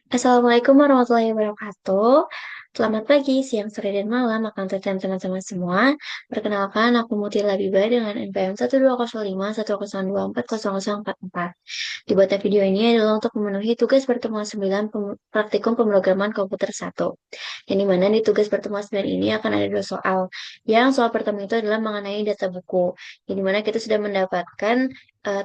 Assalamualaikum warahmatullahi wabarakatuh. Selamat pagi, siang, sore, dan malam akan teman-teman semua. Perkenalkan, aku Mutia Labiba dengan NPM 1205102400404. Dibuatnya video ini adalah untuk memenuhi tugas pertemuan 9 praktikum pemrograman komputer 1. Yang dimana di tugas pertemuan 9 ini akan ada dua soal. Yang soal pertama itu adalah mengenai data buku. Yang dimana kita sudah mendapatkan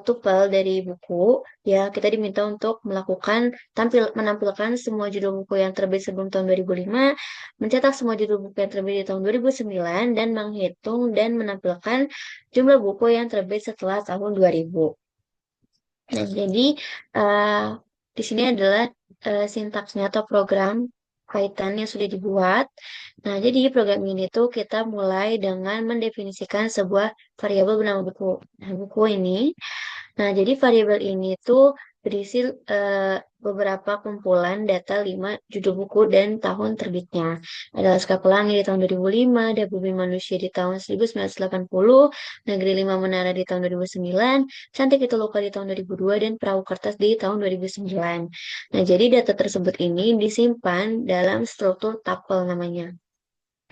tupel dari buku, ya kita diminta untuk menampilkan semua judul buku yang terbit sebelum tahun 2005, mencetak semua judul buku yang terbit di tahun 2009, dan menghitung dan menampilkan jumlah buku yang terbit setelah tahun 2000. Nah, jadi eh, di sini adalah sintaksnya atau program Python yang sudah dibuat. Nah, jadi program ini tuh kita mulai dengan mendefinisikan sebuah variabel bernama buku. Nah, buku ini jadi variabel ini tuh berisi beberapa kumpulan data 5 judul buku dan tahun terbitnya. Ada Laskar Pelangi di tahun 2005, ada Bumi Manusia di tahun 1980, Negeri Lima Menara di tahun 2009, Cantik Itu Luka di tahun 2002, dan Perahu Kertas di tahun 2009. Nah, jadi data tersebut ini disimpan dalam struktur tuple namanya.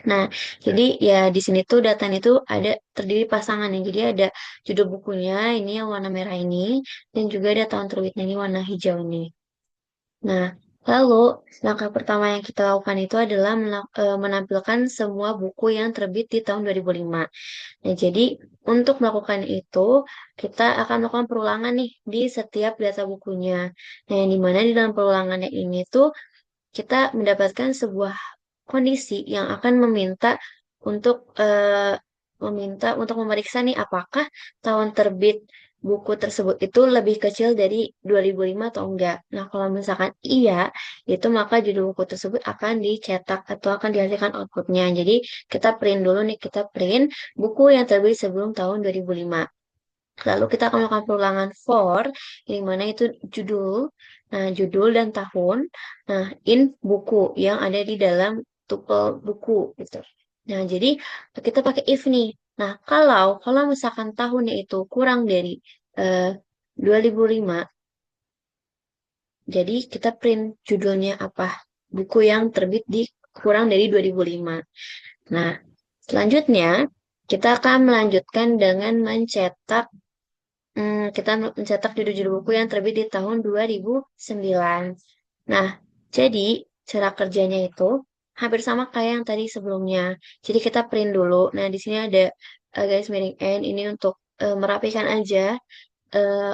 Nah, jadi ya di sini tuh datanya itu ada terdiri pasangan ya. Jadi ada judul bukunya ini yang warna merah ini dan juga ada tahun terbitnya ini warna hijau ini. Nah, lalu langkah pertama yang kita lakukan itu adalah menampilkan semua buku yang terbit di tahun 2005. Nah, jadi untuk melakukan itu kita akan melakukan perulangan nih di setiap data bukunya. Nah, yang dimana di dalam perulangannya ini tuh kita mendapatkan sebuah kondisi yang akan untuk memeriksa nih apakah tahun terbit buku tersebut itu lebih kecil dari 2005 atau enggak. Nah, kalau misalkan iya, itu maka judul buku tersebut akan dicetak atau akan dihasilkan outputnya. Jadi, kita print dulu nih, kita print buku yang terbit sebelum tahun 2005. Lalu kita akan melakukan perulangan for, yang mana itu judul, judul dan tahun, in buku yang ada di dalam tuple buku gitu. Nah, jadi kita pakai if nih. Nah, kalau misalkan tahunnya itu kurang dari eh, 2005, jadi kita print judulnya apa? Buku yang terbit di kurang dari 2005. Nah, selanjutnya kita akan melanjutkan dengan kita mencetak judul-judul buku yang terbit di tahun 2009. Nah, jadi cara kerjanya itu hampir sama kayak yang tadi sebelumnya. Jadi kita print dulu. Nah, di sini ada garis miring N ini untuk merapikan aja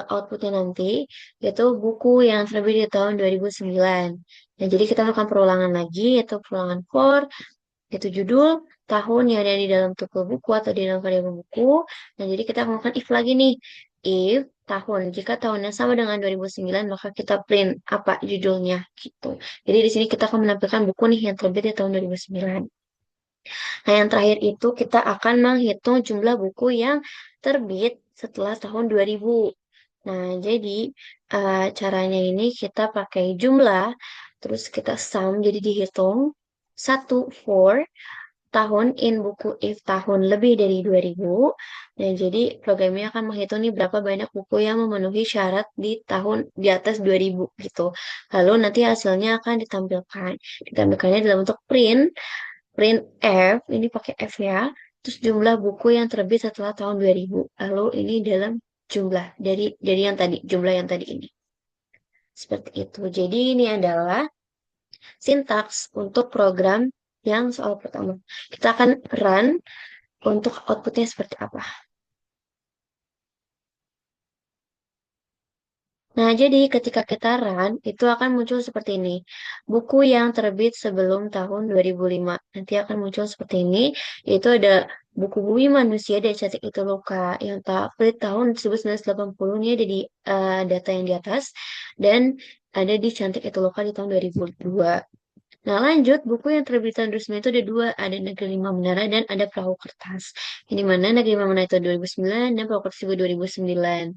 outputnya nanti, yaitu buku yang terbit di tahun 2009. Nah, jadi kita melakukan perulangan lagi, yaitu perulangan for, itu judul, tahun yang ada di dalam tuku buku atau di dalam variabel buku. Nah, jadi kita melakukan if lagi nih. If tahun. Jika tahunnya sama dengan 2009, maka kita print apa judulnya gitu. Jadi di sini kita akan menampilkan buku nih yang terbit di tahun 2009. Nah, yang terakhir itu kita akan menghitung jumlah buku yang terbit setelah tahun 2000. Nah, jadi caranya ini kita pakai jumlah, terus kita sum, jadi dihitung. Satu for tahun in buku if tahun lebih dari 2000. Dan jadi programnya akan menghitung nih berapa banyak buku yang memenuhi syarat di tahun di atas 2000 gitu. Lalu nanti hasilnya akan ditampilkan. Ditampilkannya dalam bentuk print F, ini pakai F ya. Terus jumlah buku yang terbit setelah tahun 2000. Lalu ini dalam jumlah dari yang tadi, jumlah yang tadi ini. Seperti itu. Jadi ini adalah sintaks untuk program yang soal pertama. Kita akan run untuk outputnya seperti apa. Nah, jadi ketika kita run, itu akan muncul seperti ini. Buku yang terbit sebelum tahun 2005. Nanti akan muncul seperti ini. Itu ada buku Bumi Manusia dan Cantik Itu Luka yang terbit tahun 1980. Ini ada di data yang di atas. Dan ada di Cantik Itu Luka di tahun 2002. Nah, lanjut, buku yang terbitan resmi itu ada dua, ada Negeri Lima Menara dan ada Perahu Kertas. Yang di mana Negeri Lima Menara itu 2009 dan Perahu Kertas juga 2009.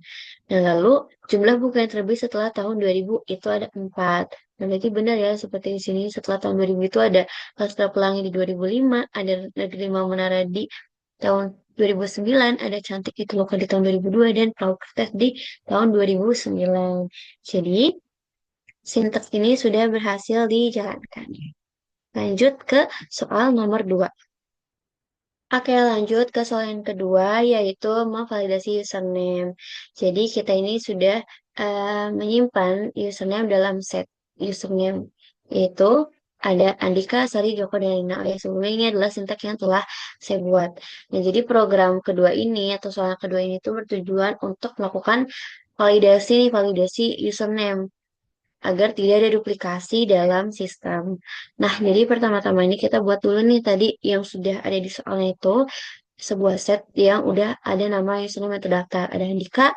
Nah, lalu jumlah buku yang terbit setelah tahun 2000 itu ada 4. Nah, berarti benar ya, seperti di sini setelah tahun 2000 itu ada Laskar Pelangi di 2005, ada Negeri Lima Menara di tahun 2009, ada Cantik Itu Loka di tahun 2002, dan Perahu Kertas di tahun 2009. Jadi, Sintaks ini sudah berhasil dijalankan. Lanjut ke soal nomor 2. Oke, lanjut ke soal yang kedua, yaitu memvalidasi username. Jadi, kita ini sudah menyimpan username dalam set username, yaitu ada Andika, Sari, Joko, dan Rina. Oh ya, sebelumnya ini adalah sintaks yang telah saya buat. Nah, jadi program kedua ini, atau soal kedua ini tuh bertujuan untuk melakukan validasi username agar tidak ada duplikasi dalam sistem. Nah, jadi pertama-tama ini kita buat dulu nih tadi yang sudah ada di soalnya itu sebuah set yang udah ada nama username yang terdaftar. Ada Andika,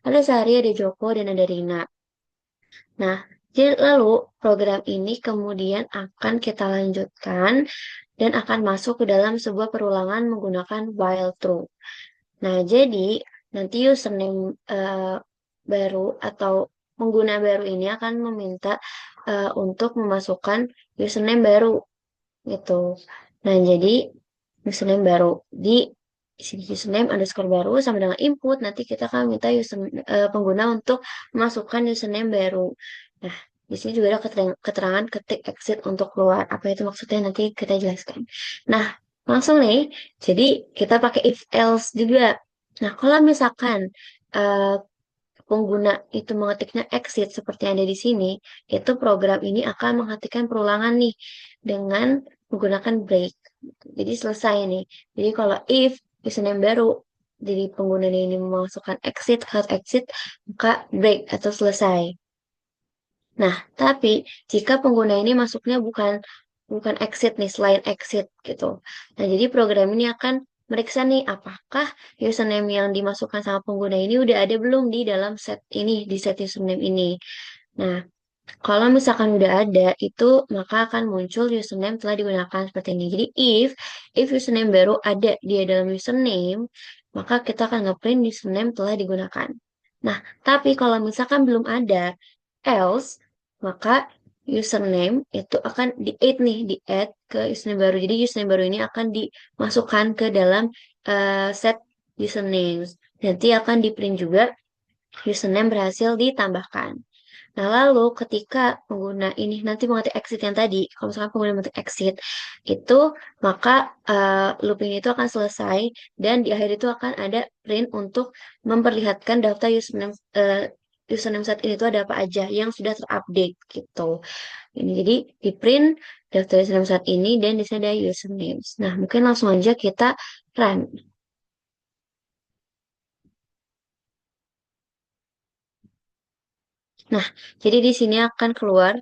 ada Sari, ada Joko, dan ada Rina. Nah, jadi lalu program ini kemudian akan kita lanjutkan dan akan masuk ke dalam sebuah perulangan menggunakan while true. Nah, jadi nanti username baru atau pengguna baru ini akan meminta untuk memasukkan username baru gitu. Nah, jadi username baru di sini username underscore baru sama dengan input. Nanti kita akan minta pengguna untuk memasukkan username baru. Nah, di sini juga ada keterangan ketik exit untuk keluar. Apa itu maksudnya nanti kita jelaskan. Nah, langsung nih. Jadi kita pakai if else juga. Nah, kalau misalkan eh, pengguna itu mengetiknya exit seperti yang ada di sini, itu program ini akan menghentikan perulangan nih dengan menggunakan break. Jadi selesai nih. Jadi kalau if username baru jadi pengguna ini memasukkan exit, hard exit, maka break atau selesai. Nah, tapi jika pengguna ini masuknya bukan bukan exit nih, selain exit gitu. Nah, jadi program ini akan meriksa nih apakah username yang dimasukkan sama pengguna ini udah ada belum di dalam set ini, di set username ini. Nah, kalau misalkan udah ada, itu maka akan muncul username telah digunakan seperti ini. Jadi if username baru ada di dalam username, maka kita akan ngeprint username telah digunakan. Nah, tapi kalau misalkan belum ada, else, maka username itu akan di-add nih, di-add ke username baru. Jadi username baru ini akan dimasukkan ke dalam set usernames. Nanti akan di-print juga username berhasil ditambahkan. Nah, lalu ketika pengguna ini nanti mengetik exit yang tadi, kalau misalkan pengguna mengetik exit, itu maka loop ini itu akan selesai dan di akhir itu akan ada print untuk memperlihatkan daftar username saat ini itu ada apa aja yang sudah terupdate gitu. Ini jadi di print daftar username saat ini dan di sini ada usernames. Nah, mungkin langsung aja kita run. Nah, jadi di sini akan keluar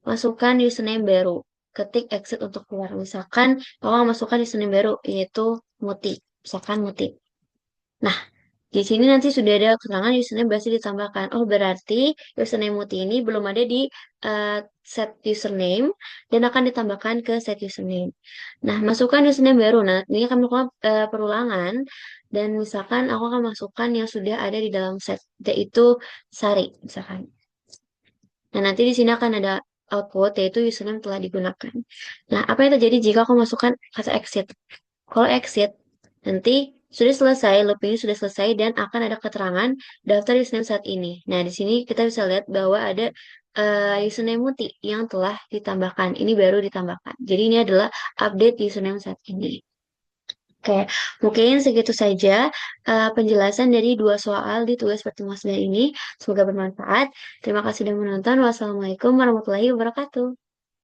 masukkan username baru. Ketik exit untuk keluar. Misalkan kalau masukkan username baru yaitu Muti. Misalkan Muti. Nah, di sini nanti sudah ada keterangan username berhasil ditambahkan. Oh, berarti username Muti ini belum ada di eh, set username dan akan ditambahkan ke set username. Nah, masukkan username baru. Nah, ini akan melakukan perulangan dan misalkan aku akan masukkan yang sudah ada di dalam set yaitu Sari misalkan. Nah, nanti di sini akan ada output, yaitu username telah digunakan. Nah, apa yang terjadi jika aku masukkan kata exit? Kalau exit, nanti sudah selesai, loop ini sudah selesai, dan akan ada keterangan daftar username saat ini. Nah, di sini kita bisa lihat bahwa ada username Muti yang telah ditambahkan. Ini baru ditambahkan. Jadi ini adalah update username saat ini. Oke, mungkin segitu saja penjelasan dari dua soal di tugas pertemuan ini. Semoga bermanfaat. Terima kasih sudah menonton. Wassalamualaikum warahmatullahi wabarakatuh.